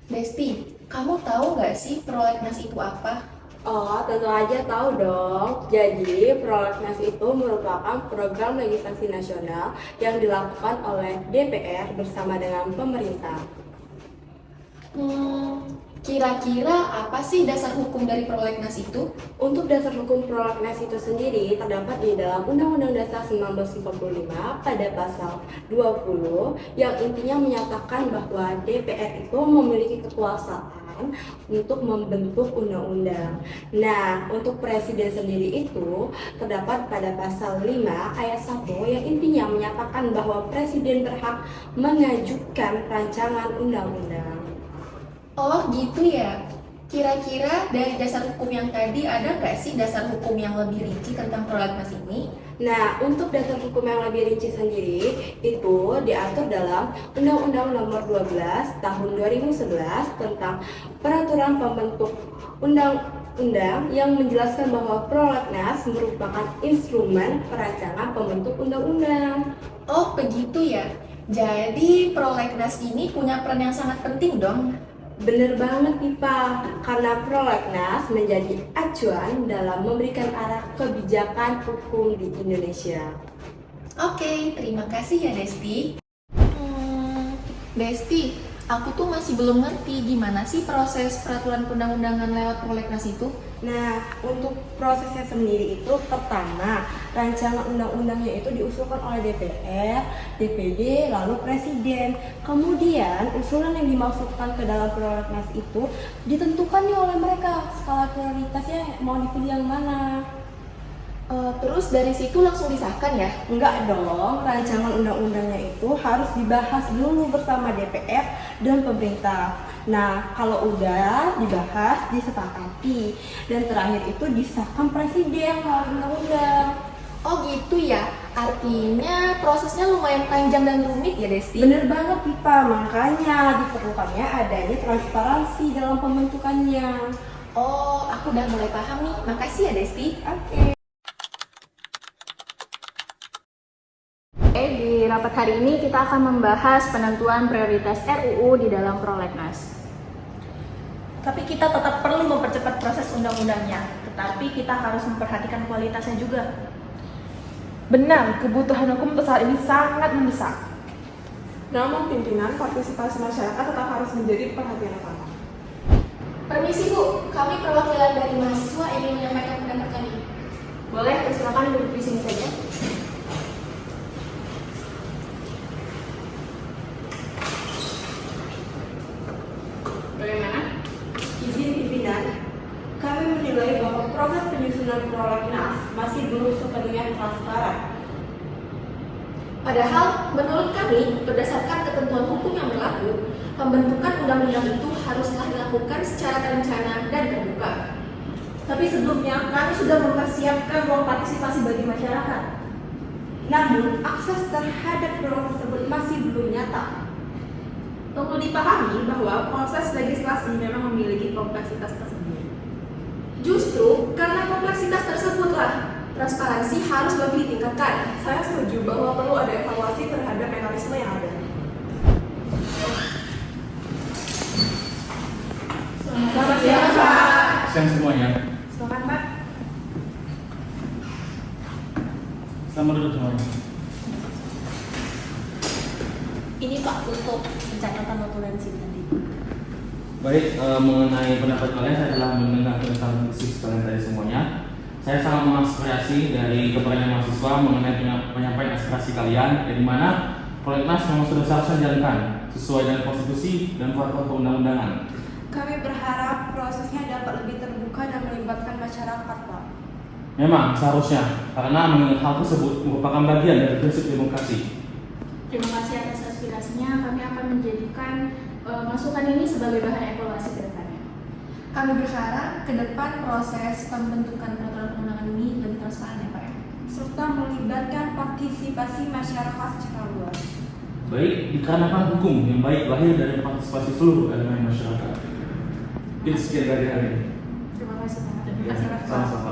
Besti, kamu tahu nggak sih prolegnas itu apa? Oh, tentu aja tahu dong. Jadi, prolegnas itu merupakan program legislasi nasional yang dilakukan oleh DPR bersama dengan pemerintah. Kira-kira apa sih dasar hukum dari prolegnas itu? Untuk dasar hukum prolegnas itu sendiri terdapat di dalam Undang-Undang Dasar 1945 pada pasal 20 yang intinya menyatakan bahwa DPR itu memiliki kekuasaan untuk membentuk undang-undang. Nah, untuk presiden sendiri itu terdapat pada pasal 5 ayat 1 yang intinya menyatakan bahwa presiden berhak mengajukan rancangan undang-undang. Oh gitu ya. Kira-kira dari dasar hukum yang tadi ada nggak sih dasar hukum yang lebih rinci tentang prolegnas ini? Nah, untuk dasar hukum yang lebih rinci sendiri itu diatur dalam Undang-Undang Nomor 12 Tahun 2011 tentang Peraturan Pembentuk Undang-Undang yang menjelaskan bahwa prolegnas merupakan instrumen perancangan pembentuk undang-undang. Oh begitu ya. Jadi prolegnas ini punya peran yang sangat penting dong. Bener banget nih Pak, karena prolegnas menjadi acuan dalam memberikan arah kebijakan hukum di Indonesia. Oke, terima kasih ya Desti. Desti, aku tuh masih belum ngerti gimana sih proses peraturan perundang-undangan lewat prolegnas itu. Nah, untuk prosesnya sendiri itu pertama, rancangan undang-undangnya itu diusulkan oleh DPR, DPD, lalu Presiden. Kemudian, usulan yang dimasukkan ke dalam prolegnas itu ditentukan nih oleh mereka, skala prioritasnya mau dipilih yang mana. Terus dari situ langsung disahkan ya? Enggak dong, rancangan undang-undangnya itu harus dibahas dulu bersama DPR dan pemerintah. Nah, kalau udah dibahas, disepakati, dan terakhir itu disahkan presiden melalui undang-undang. Oh gitu ya, artinya prosesnya lumayan panjang dan rumit ya Desti? Bener banget Pipa, makanya diperlukannya adanya transparansi dalam pembentukannya. Oh, aku udah mulai paham nih, makasih ya Desti. Oke. Di rapat hari ini kita akan membahas penentuan prioritas RUU di dalam prolegnas. Tapi kita tetap perlu mempercepat proses undang-undangnya, tetapi kita harus memperhatikan kualitasnya juga. Benar, kebutuhan hukum untuk saat ini sangat mendesak. Namun pimpinan partisipasi masyarakat tetap harus menjadi perhatian utama. Permisi Bu, kami perwakilan dari mahasiswa ingin menyampaikan pendapat kami. Boleh, silakan duduk di sini saja. Bagaimana? Izin pimpinan, kami menilai bahwa proses penyusunan prolegnas masih belum sepenuhnya transparan. Padahal, menurut kami, berdasarkan ketentuan hukum yang berlaku, pembentukan undang-undang itu haruslah dilakukan secara terencana dan terbuka. Tapi sebelumnya, kami sudah mempersiapkan ruang partisipasi bagi masyarakat. Namun, akses terhadap ruang tersebut masih belum nyata. Perlu dipahami bahwa proses legislasi memang memiliki kompleksitas tersendiri. Justru karena kompleksitas tersebutlah, transparansi harus lebih ditingkatkan. Saya setuju bahwa perlu ada evaluasi terhadap mekanisme yang ada. Selamat siang, Pak. Siang semuanya. Silakan Pak. Selamat duduk semuanya. Ini Pak untuk pencatatan notulensi tadi. Baik, mengenai pendapat kalian, saya telah mendengar tentang diskusi kalian tadi semuanya. Saya sangat mengapresiasi dari keberanian mahasiswa mengenai penyampaian aspirasi kalian, di mana prolegnas memang sudah seharusnya dijalankan sesuai dengan konstitusi dan peraturan perundang-undangan. Kami berharap prosesnya dapat lebih terbuka dan melibatkan masyarakat, Pak. Memang seharusnya, karena mengingat hal tersebut merupakan bagian dari prinsip demokrasi. Terima kasih atas aspirasinya. Kami akan menjadikan masukan ini sebagai bahan evaluasi ke depannya. Kami berharap ke depan proses pembentukan peraturan perundangan ini lebih transparan ya Pak ya. Serta melibatkan partisipasi masyarakat secara luas. Baik, dikarenakan hukum yang baik lahir dari partisipasi seluruh elemen masyarakat. Itu sekian dari hari ini. Terima kasih Pak. Sama-sama.